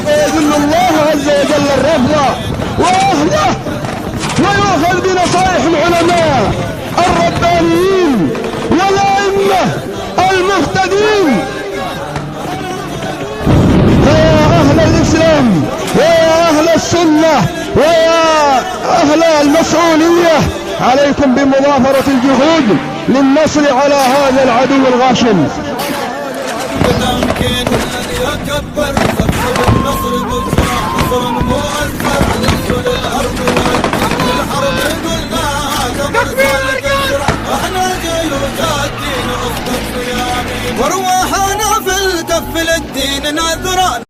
ويذل الله عز وجل الرفض وأهله، ويؤخذ بنصائح العلماء الربانيين والأئمة المهتدين. فيا أهل الإسلام ويا أهل السنة ويا أهل المسؤولية، عليكم بمضافرة الجهود للنصر على هذا العدو الغاشم. وارواحنا في الكف للدين نذران